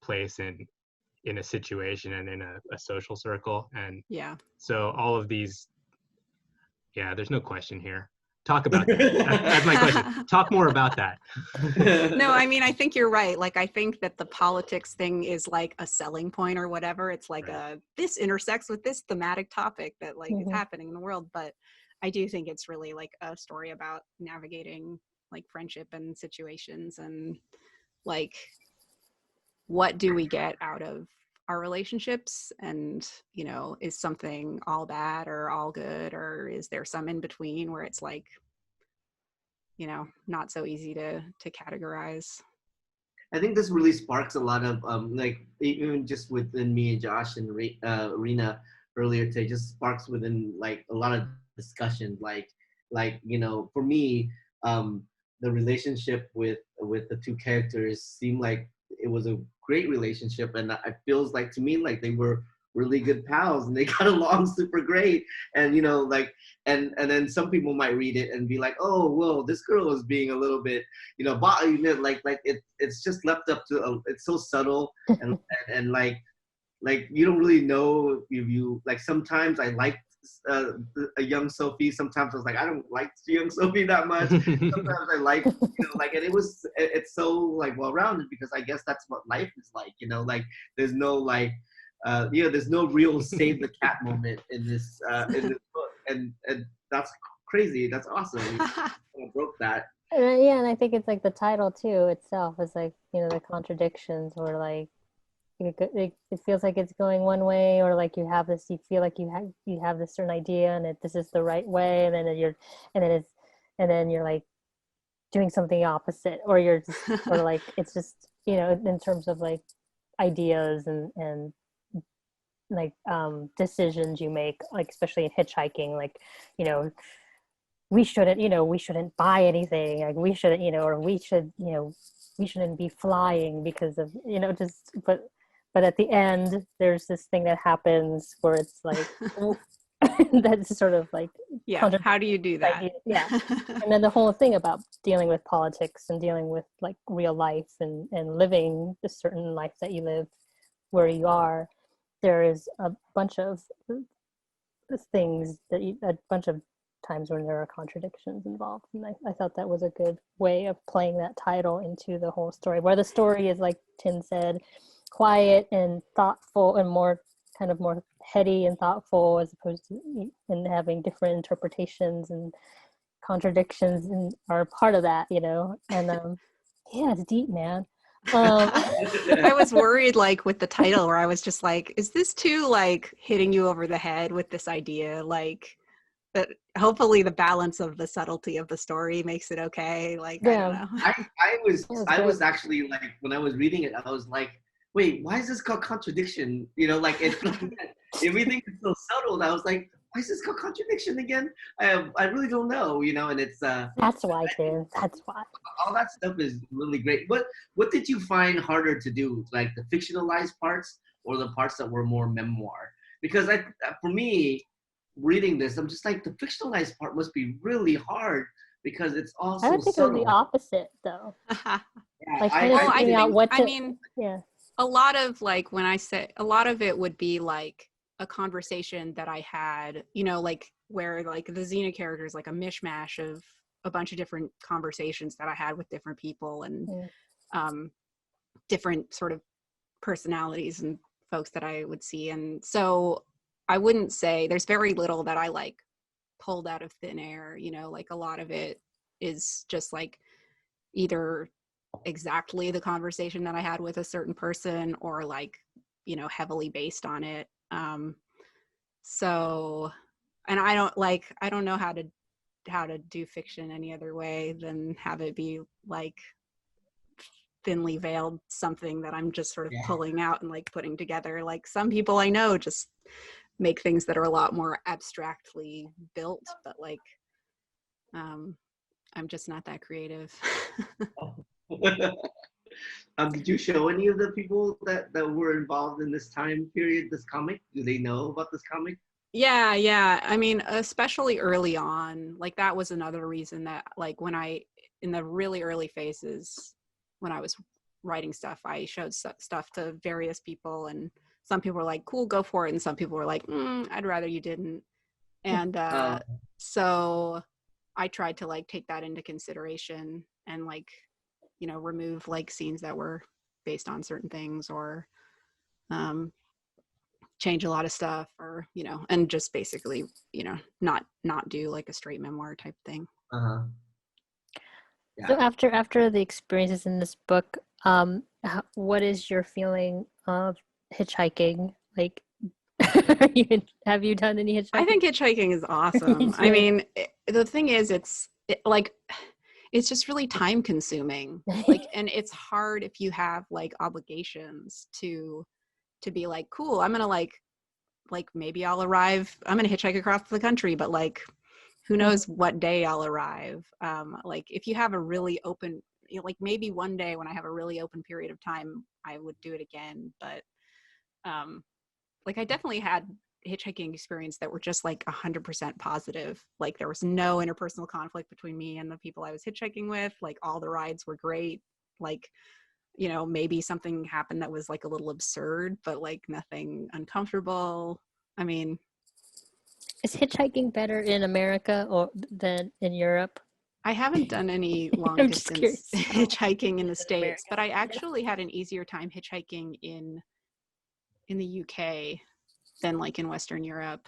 place in a situation and in a social circle. And so all of these, there's no question here. Talk about that. That's my question. Talk more about that. No, I mean, I think you're right. Like, I think that the politics thing is like a selling point or whatever. It's like this intersects with this thematic topic that like is happening in the world. But I do think it's really like a story about navigating like friendship and situations, and like, what do we get out of our relationships? And, is something all bad or all good, or is there some in between where it's like, not so easy to categorize? I think this really sparks a lot of like even just within me and Josh and Rena earlier today, just sparks within like a lot of discussion. Like you know, for me, the relationship with the two characters seemed like it was a great relationship, and it feels like to me like they were really good pals and they got along super great. And you know, like and then some people might read it and be like, oh well, this girl is being a little bit, you know, like it's just left up to it's so subtle and like you don't really know if you like. Sometimes I like a young Sophie. Sometimes I was like, I don't like young Sophie that much. Sometimes I like, you know, like, and it's so like well rounded because I guess that's what life is like, you know, like there's no like you know, there's no real save the cat moment in this book, and that's crazy. That's awesome. I broke that. Yeah, and I think it's like the title too itself is like, you know, the contradictions, or like it feels like it's going one way, or like you feel like you have this certain idea and this is the right way, and then you're like doing something opposite, or you're just or like it's just, you know, in terms of like ideas and like decisions you make, like especially in Hitchhiking, like, you know, we shouldn't buy anything, like we shouldn't, you know, or we shouldn't be flying because of, you know, just but at the end there's this thing that happens where it's like that's sort of like, yeah, how do you do that? Yeah. And then the whole thing about dealing with politics and dealing with like real life and living the certain life that you live where you are, there is a bunch of things a bunch of times when there are contradictions involved, and I thought that was a good way of playing that title into the whole story, where the story is, like Tin said, quiet and thoughtful and more heady and thoughtful, as opposed to and having different interpretations, and contradictions and are part of that, you know. And yeah, it's deep, man. I was worried, like with the title, where I was just like, is this too like hitting you over the head with this idea, like that hopefully the balance of the subtlety of the story makes it okay, like yeah. I don't know. I was actually like, when I was reading it, I was like, wait, why is this called Contradiction? You know, like it's like, everything is so subtle. I was like, why is this called Contradiction again? I really don't know, you know. And it's that's why, Tim. That's why. All that stuff is really great. What did you find harder to do, like the fictionalized parts or the parts that were more memoir? Because for me, reading this, I'm just like, the fictionalized part must be really hard because it's also I would think subtle. it was the opposite, though. Yeah, like figuring out what to. I mean, yeah. A lot of like, when I say a lot of it would be like a conversation that I had, you know, like where like the Xena character is like a mishmash of a bunch of different conversations that I had with different people and different sort of personalities and folks that I would see. And so I wouldn't say there's very little that I like pulled out of thin air, you know, like a lot of it is just like either exactly the conversation that I had with a certain person or like, you know, heavily based on it. So, and I don't know how to do fiction any other way than have it be like thinly veiled something that I'm just sort of pulling out and like putting together. Like some people I know just make things that are a lot more abstractly built, but like I'm just not that creative. Did you show any of the people that were involved in this time period, this comic? Do they know about this comic? Yeah. I mean, especially early on, like that was another reason that like when in the really early phases, when I was writing stuff, I showed stuff to various people, and some people were like, cool, go for it. And some people were like, I'd rather you didn't. And so I tried to like take that into consideration and like, you know, remove like scenes that were based on certain things or change a lot of stuff, or, you know, and just basically, you know, not do like a straight memoir type thing. Yeah. So after the experiences in this book, what is your feeling of hitchhiking? Like, have you done any hitchhiking? I think hitchhiking is awesome. I mean, the thing is, it's just really time consuming. Like, and it's hard if you have like obligations to be like, cool, I'm gonna like maybe I'll arrive, I'm gonna hitchhike across the country, but like who knows what day I'll arrive. Like if you have a really open, like maybe one day when I have a really open period of time, I would do it again. But like I definitely had hitchhiking experience that were just like 100% positive. Like there was no interpersonal conflict between me and the people I was hitchhiking with. Like all the rides were great. Like, you know, maybe something happened that was like a little absurd, but like nothing uncomfortable. I mean, is hitchhiking better in America or than in Europe? I haven't done any long distance hitchhiking in the States, but I actually had an easier time hitchhiking in the UK than like in Western Europe,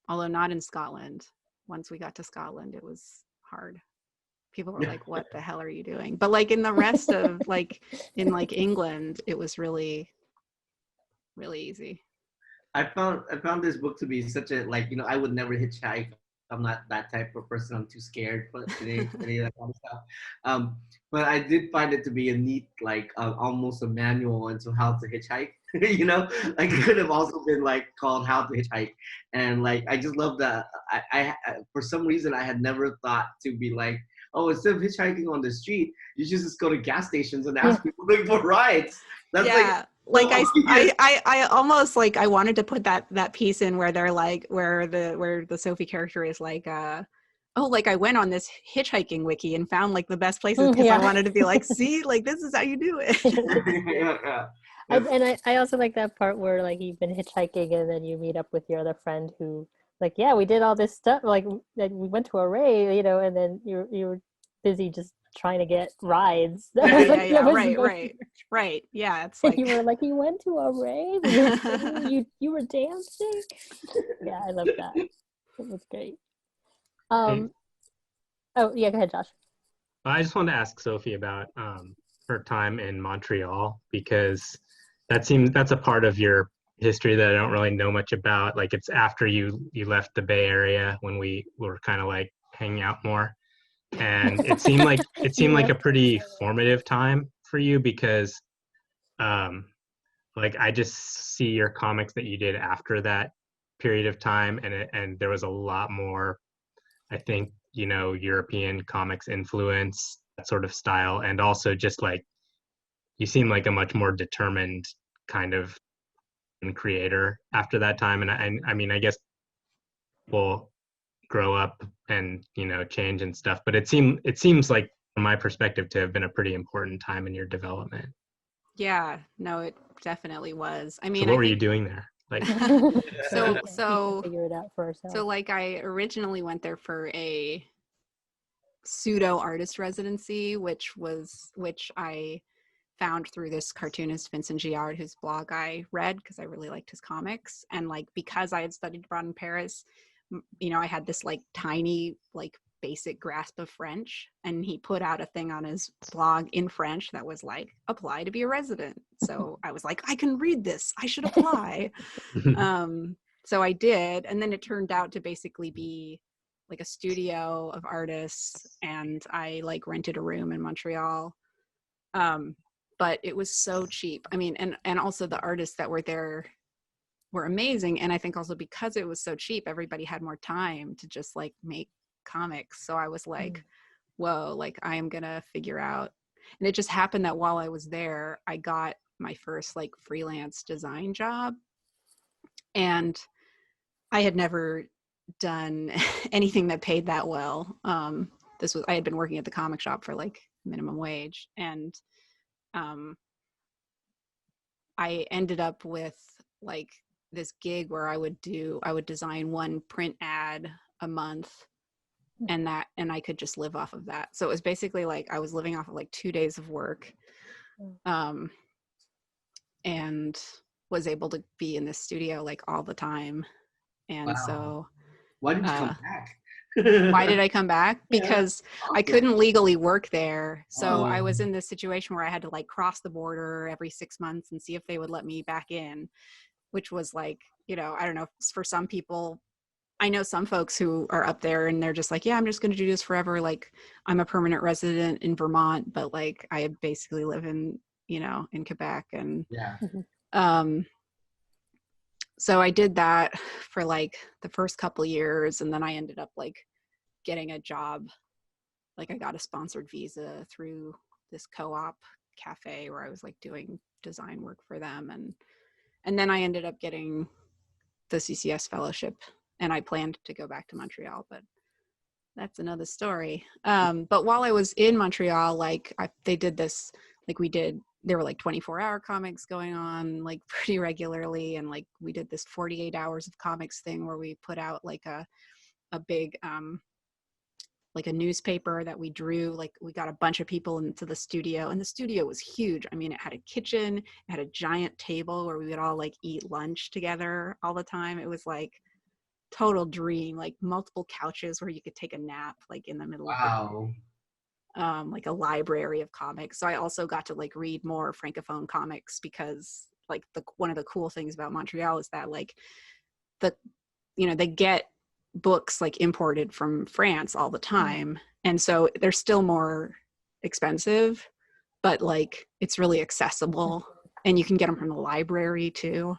although not in Scotland. Once we got to Scotland, it was hard. People were like, what the hell are you doing? But like in the rest of like in like England, it was really, really easy. I found this book to be such a, like, you know, I would never hitchhike. I'm not that type of person. I'm too scared for any of that kind of stuff. But I did find it to be a neat, like, almost a manual into how to hitchhike. You know, like it could have also been like called How to Hitchhike, and like I just love that. I for some reason I had never thought to be like, oh, instead of hitchhiking on the street, you should just go to gas stations and ask people looking for rides. That's like I almost like I wanted to put that piece in where they're like where the Sophie character is like oh, like I went on this hitchhiking wiki and found like the best places because I wanted to be like, see, like this is how you do it. Yeah. And I also like that part where like you've been hitchhiking and then you meet up with your other friend who like, yeah, we did all this stuff, like we went to a rave, you know, and then you were busy just trying to get rides. Right. Yeah, it's like you were like, you went to a rave and you were dancing. Yeah, I love that. It was great. Oh yeah, go ahead, Josh. I just wanted to ask Sophie about her time in Montreal, because that's a part of your history that I don't really know much about. Like it's after you left the Bay Area when we were kind of like hanging out more, and it seemed like a pretty formative time for you because like I just see your comics that you did after that period of time, and there was a lot more, I think, you know, European comics influence, that sort of style, and also just like you seem like a much more determined kind of creator after that time. And I mean, I guess we'll grow up and, you know, change and stuff, but it seems like from my perspective to have been a pretty important time in your development. Yeah, no, it definitely was. I mean, so what were you doing there? Like so figure it out for ourselves. So like I originally went there for a pseudo artist residency, which I found through this cartoonist Vincent Giard, whose blog I read because I really liked his comics. And like because I had studied abroad in Paris, you know, I had this like tiny like basic grasp of French, and he put out a thing on his blog in French that was like, apply to be a resident. So I was like, I can read this, I should apply. So I did, and then it turned out to basically be like a studio of artists, and I like rented a room in Montreal. But it was so cheap. I mean, and also the artists that were there were amazing, and I think also because it was so cheap, everybody had more time to just like make comics. So I was like, whoa, like I am gonna figure out. And it just happened that while I was there, I got my first like freelance design job, and I had never done anything that paid that well. I had been working at the comic shop for like minimum wage, and I ended up with like this gig where I would design one print ad a month, and I could just live off of that. So it was basically like I was living off of like 2 days of work, and was able to be in this studio like all the time. And wow. So why did you come back? Why did I come back? Because I couldn't legally work there. So I was in this situation where I had to like cross the border every 6 months and see if they would let me back in, which was like, you know, I don't know, for some people, I know some folks who are up there and they're just like, yeah, I'm just going to do this forever. Like I'm a permanent resident in Vermont, but like I basically live in, you know, in Quebec. And Yeah. so I did that for like the first couple years. And then I ended up like getting a job. Like I got a sponsored visa through this co-op cafe where I was like doing design work for them. And then I ended up getting the CCS fellowship, and I planned to go back to Montreal, but that's another story. But while I was in Montreal, like they did this, like there were like 24-hour comics going on like pretty regularly. And like we did this 48 hours of comics thing where we put out like a big, like a newspaper that we drew. Like we got a bunch of people into the studio, and the studio was huge. I mean, it had a kitchen, it had a giant table where we would all like eat lunch together all the time. It was like total dream, like multiple couches where you could take a nap like in the middle of the day. Like a library of comics. So I also got to like read more Francophone comics, because like one of the cool things about Montreal is that like they get books like imported from France all the time. And so they're still more expensive, but like it's really accessible, and you can get them from the library too.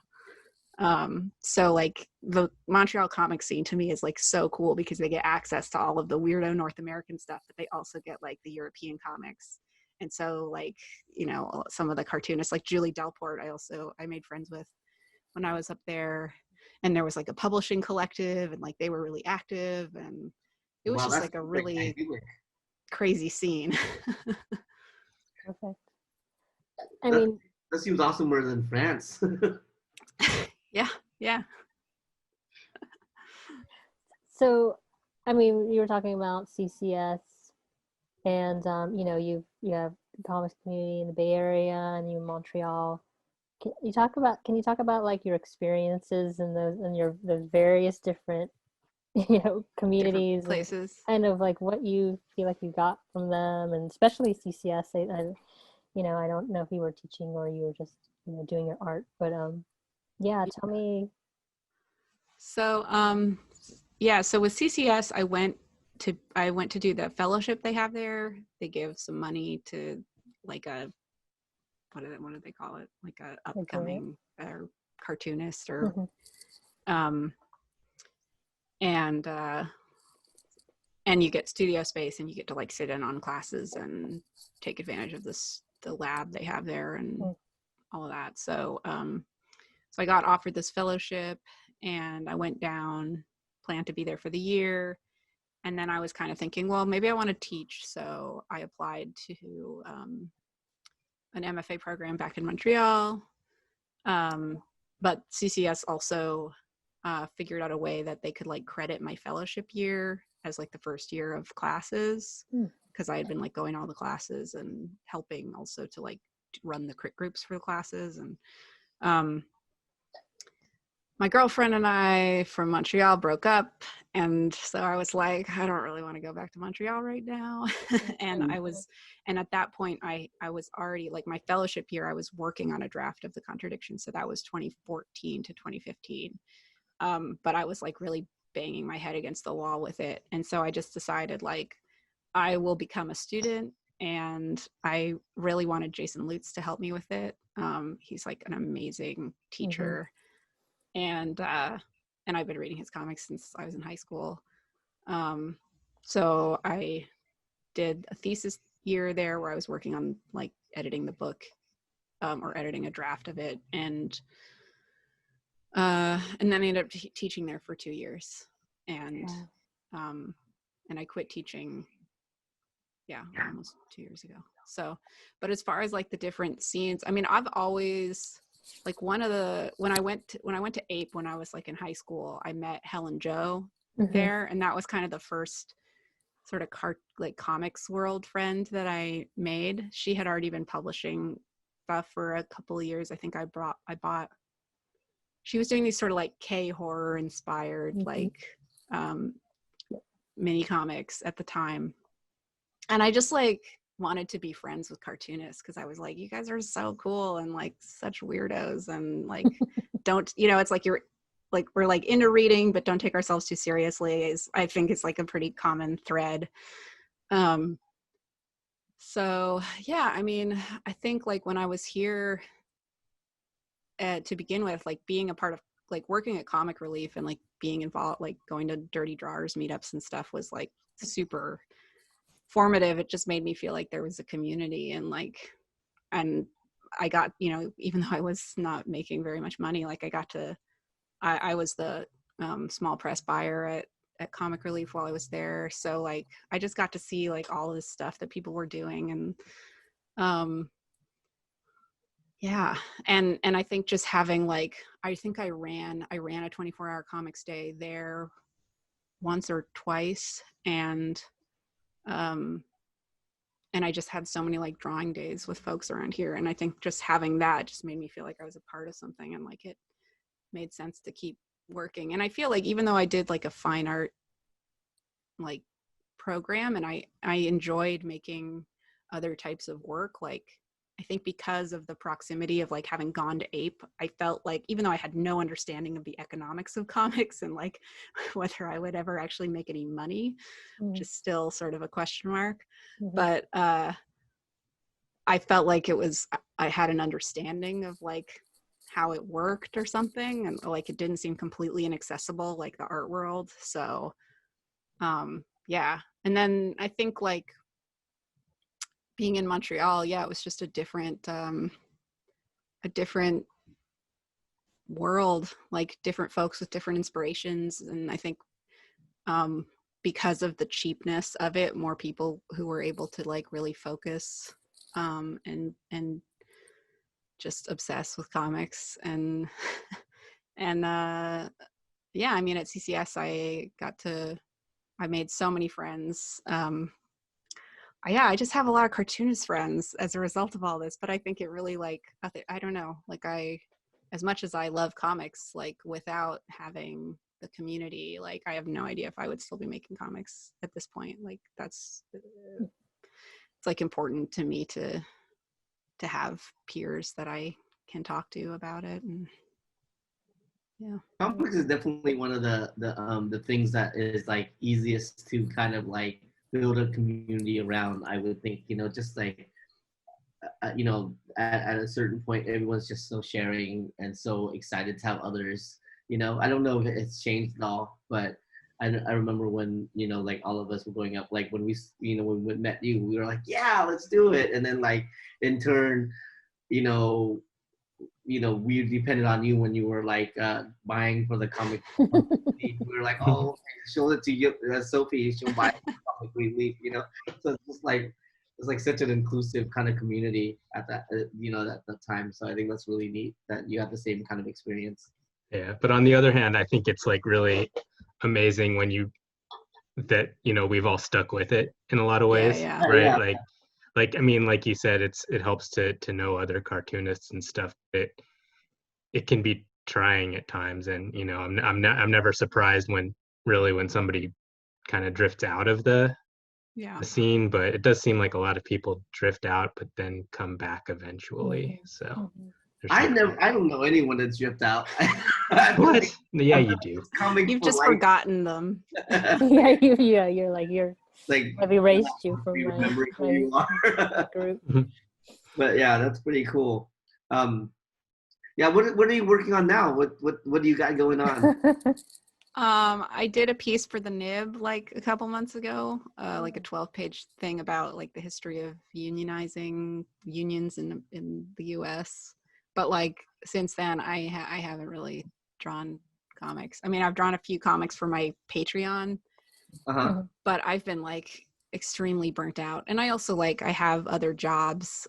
So like the Montreal comic scene to me is like so cool, because they get access to all of the weirdo North American stuff, but they also get like the European comics. And so like, you know, some of the cartoonists like Julie Delport, I made friends with when I was up there. And there was like a publishing collective, and like they were really active, and it was just like a really crazy scene. Perfect. I mean, that seems awesomer than France. Yeah. So, I mean, you were talking about CCS, and you know, you have the comics community in the Bay Area, and you in Montreal. Can you talk about like your experiences in those various different communities, different places, and kind of like what you feel like you got from them, and especially CCS. I don't know if you were teaching or you were just doing your art, but yeah, tell me. So so with CCS I went to do the fellowship they have there. They give some money to like a what do they call it, like a upcoming cartoonist or and you get studio space, and you get to like sit in on classes and take advantage of the lab they have there and all of that. So so I got offered this fellowship, and I went down, planned to be there for the year. And then I was kind of thinking, well, maybe I want to teach. So I applied to an MFA program back in Montreal. But CCS also figured out a way that they could like credit my fellowship year as like the first year of classes, because I had been like going all the classes and helping also to like run the crit groups for the classes. And my girlfriend and I from Montreal broke up, and so I was like, I don't really want to go back to Montreal right now. and at that point I was already like, my fellowship year, I was working on a draft of the Contradictions, so that was 2014 to 2015. But I was like really banging my head against the wall with it, and so I just decided like I will become a student, and I really wanted Jason Lutz to help me with it. He's like an amazing teacher. And I've been reading his comics since I was in high school. So I did a thesis year there where I was working on like editing the book, or editing a draft of it. And then I ended up teaching there for 2 years. And I quit teaching, almost 2 years ago. So, but as far as like the different scenes, I mean, I've always, like when I went to APE when I was like in high school, I met Helen Jo there, and that was kind of the first sort of comics world friend that I made. She had already been publishing stuff for a couple of years. I think I bought. She was doing these sort of like K-horror inspired like mini comics at the time, and I just like wanted to be friends with cartoonists, because I was like, you guys are so cool and like such weirdos, and like don't, it's like you're like we're like into reading but don't take ourselves too seriously is, I think, is like a pretty common thread. So yeah, I mean, I think like when I was here to begin with, like being a part of like working at Comic Relief and like being involved, like going to Dirty Drawers meetups and stuff was like super formative. It just made me feel like there was a community, and like, and I got, you know, even though I was not making very much money, like I was the small press buyer at Comic Relief while I was there. So like, I just got to see like all of this stuff that people were doing. And yeah. And I think just having like, I think I ran a 24-hour comics day there once or twice. And I just had so many like drawing days with folks around here. And I think just having that just made me feel like I was a part of something, and like it made sense to keep working. And I feel like even though I did like a fine art like program, and I enjoyed making other types of work, like I think because of the proximity of like having gone to APE, I felt like even though I had no understanding of the economics of comics and like whether I would ever actually make any money, which is still sort of a question mark, but I felt like I had an understanding of like how it worked or something, and like it didn't seem completely inaccessible like the art world. So yeah. And then I think like being in Montreal, yeah, it was just a different world, like different folks with different inspirations. And I think because of the cheapness of it, more people who were able to like really focus and just obsess with comics. And yeah, I mean, at CCS I made so many friends. Yeah, I just have a lot of cartoonist friends as a result of all this, but I think it really like, I don't know, like as much as I love comics, like without having the community, like I have no idea if I would still be making comics at this point. Like it's like important to me to have peers that I can talk to about it. And yeah, comics is definitely one of the things that is like easiest to kind of like build a community around. I would think, you know, just like you know, at a certain point, everyone's just so sharing and so excited to have others. You know, I don't know if it's changed at all, but I remember when, you know, like all of us were growing up, like when when we met you, we were like, yeah, let's do it. And then like in turn, you know, we depended on you when you were like buying for the comic. We were like, oh, show it to you, Sophie, she'll buy comic relief, you know. So it's like such an inclusive kind of community at that, you know, at that time. So I think that's really neat that you have the same kind of experience. Yeah, but on the other hand, I think it's like really amazing when that we've all stuck with it in a lot of ways, right? Yeah. Like I mean, like you said, it helps to know other cartoonists and stuff. It can be trying at times, and you know, I'm never surprised when somebody kind of drifts out of the scene, but it does seem like a lot of people drift out but then come back eventually. So I don't know anyone that's dripped out. What? Yeah, you do. You've just forgotten them. You're like I've erased you from my who you are. group. But yeah, that's pretty cool. Yeah, what are you working on now? What do you got going on? I did a piece for the Nib like a couple months ago, like a 12-page thing about like the history of unionizing unions in the US. But like since then, I haven't really drawn comics. I mean, I've drawn a few comics for my Patreon, but I've been like extremely burnt out. And I also like, I have other jobs.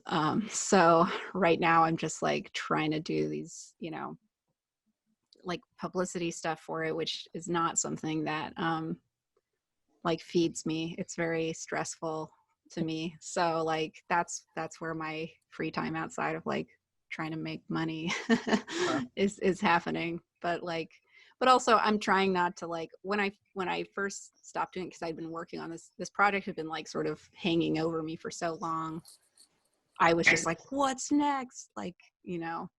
So right now I'm just like trying to do these, you know, like publicity stuff for it, which is not something that like feeds me. It's very stressful to me. So like that's where my free time outside of like trying to make money is happening. But also I'm trying not to like, when I first stopped doing it, because I'd been working on this project had been like sort of hanging over me for so long. I was just like, what's next? Like,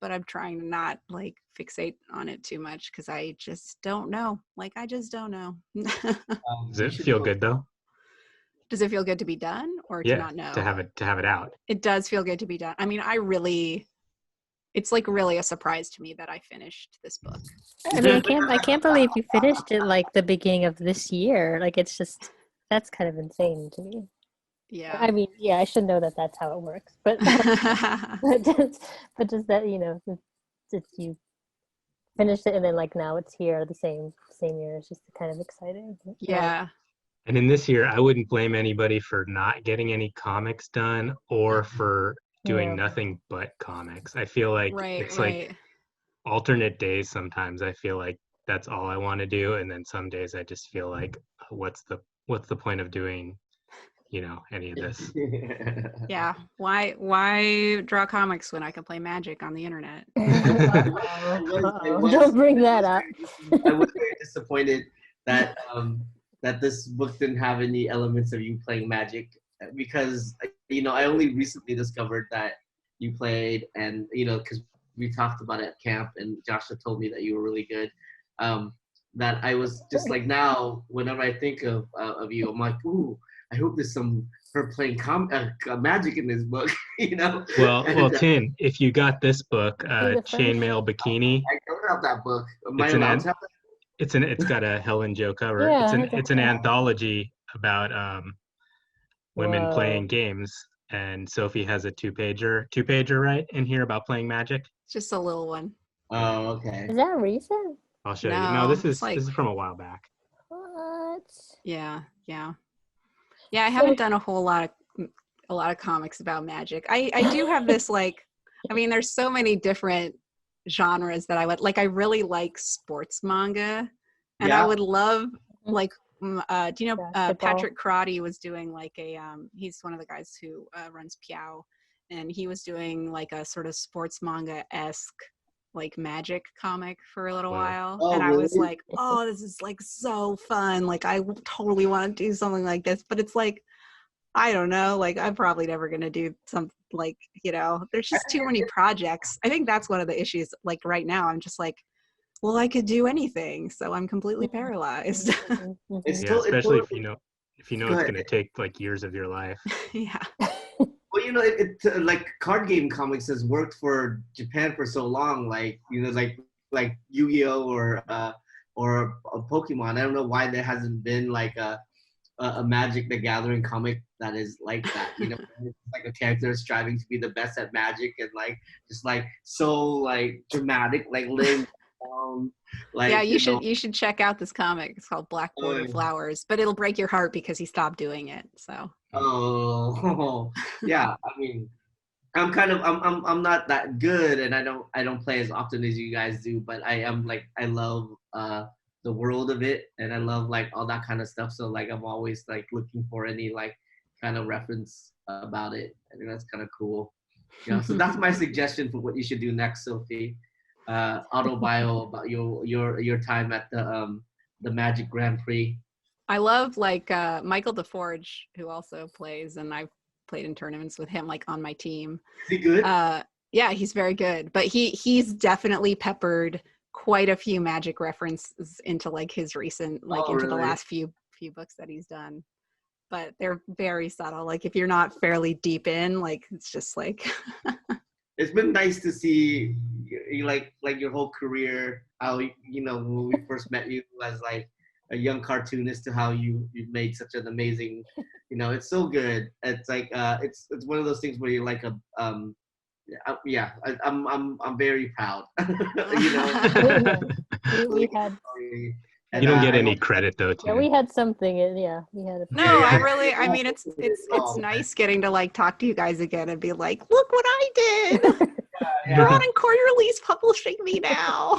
but I'm trying to not like fixate on it too much because I just don't know. Like, I just don't know. Does it feel good though? Does it feel good to be done or to not know? To have it out. It does feel good to be done. I mean, it's like really a surprise to me that I finished this book. I mean, I can't believe you finished it like the beginning of this year. Like, it's just, that's kind of insane to me. Yeah. I mean, yeah, I should know that that's how it works, but but just that, you finished it and then like now it's here the same year. It's just kind of exciting. Yeah. And in this year, I wouldn't blame anybody for not getting any comics done or for doing nothing but comics. I feel like it's like alternate days sometimes. I feel like that's all I want to do, and then some days I just feel like what's the point of doing any of this? Yeah. Why draw comics when I can play Magic on the internet? Don't bring that up. I was very disappointed that that this book didn't have any elements of you playing Magic because I only recently discovered that you played, and because we talked about it at camp and Joshua told me that you were really good. That I was just like, now whenever I think of you, I'm like, ooh, I hope there's some her playing Magic in this book, Well, Tin, if you got this book, Chainmail Bikini. I don't have that book. It's got a Helen Jo cover. Yeah, it's an anthology about women playing games, and Sophie has a two-pager right in here about playing Magic. Just a little one. Oh, okay. Is that recent? I'll show you. No, this is from a while back. What? Yeah. I haven't done a whole lot of comics about Magic. I do have this there's so many different genres that I would like. I really like sports manga, and I would love do you know Patrick Crotty was doing he's one of the guys who runs Piao, and he was doing like a sort of sports manga-esque like Magic comic for a little while. Oh, and I really? was like, oh, this is like so fun. Like I totally want to do something like this, but it's like, I don't know, like I'm probably never going to do something there's just too many projects. I think that's one of the issues. Like right now, I'm just like, well, I could do anything. So I'm completely paralyzed. Especially if you know it's going to take like years of your life. Yeah. Well, it like card game comics has worked for Japan for so long. Like like Yu-Gi-Oh or Pokemon. I don't know why there hasn't been like a Magic the Gathering comic that is like that. It's like a character striving to be the best at Magic and like just like so like dramatic, like laying down. Like yeah, you should check out this comic. It's called Black Border Flowers, but it'll break your heart because he stopped doing it. So. Oh, yeah. I mean, I'm not that good, and I don't play as often as you guys do. But I am like, I love the world of it, and I love like all that kind of stuff. So like, I'm always like looking for any like kind of reference about it. I think that's kind of cool. So that's my suggestion for what you should do next, Sophie. Autobio about your time at the Magic Grand Prix. I love Michael DeForge, who also plays, and I've played in tournaments with him, like on my team. Is he good? Yeah, he's very good. But he's definitely peppered quite a few Magic references into like his recent, into the last few books that he's done. But they're very subtle. Like if you're not fairly deep in, like it's just like. It's been nice to see you like your whole career. How when we first met you as like a young cartoonist to how you've made such an amazing, it's so good. It's like it's one of those things where you're like I'm very proud. We had. You don't get any credit though. Yeah, we had something. Yeah, we had. No, I mean, it's nice getting to like talk to you guys again and be like, look what I did. Ron and Quarterly's publishing me now.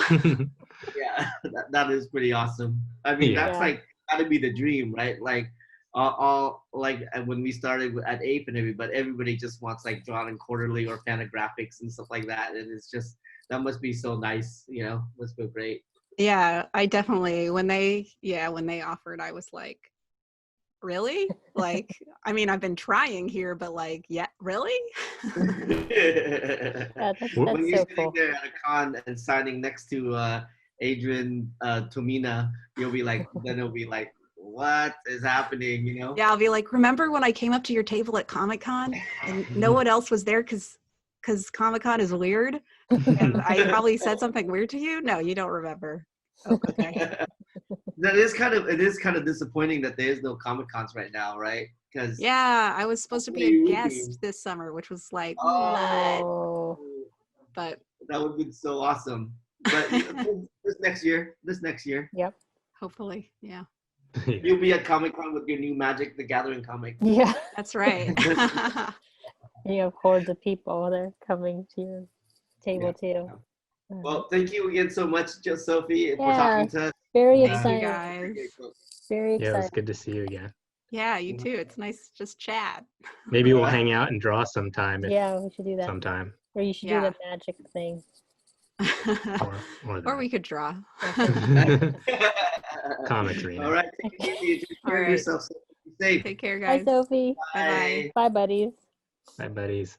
Yeah, that is pretty awesome. I mean, that's like gotta be the dream, right? Like all like when we started at Ape and everybody just wants like Drawn and Quarterly or Fantagraphics and stuff like that, and it's just that must be so nice. Must feel great. Yeah, I definitely when they offered, I was like, really? Like, I mean, I've been trying here, but like, yeah, really? Yeah, that's When you're so sitting cool. there at a con and signing next to Adrian Tomina, you'll be like, then it'll be like, what is happening? You know? Yeah, I'll be like, remember when I came up to your table at Comic-Con and no one else was there because Comic-Con is weird? And I probably said something weird to you? No, you don't remember. Oh, okay. It is kind of disappointing that there is no Comic Cons right now, right? Because Yeah, I was supposed to be a guest this summer, which was like, Oh. but that would be so awesome. But this next year. Yep. hopefully, yeah. You'll be at Comic Con with your new Magic the Gathering comic. Yeah. That's right. You have hordes of people. They're coming to your table too. Yeah. Well, thank you again so much, Sophie, for Yeah, talking to us. very Thank excited. you guys. Very excited. Yeah, it was good to see you again. Yeah, you too. It's nice to just chat. Maybe we'll hang out and draw sometime. Yeah, we should do that. Sometime. Or you should do the magic thing. Or we could draw. Comics arena. All right. Take it easy. Take care of yourself. Stay safe. Take care, guys. Bye, Sophie. Bye-bye. Bye, buddies. Bye, buddies.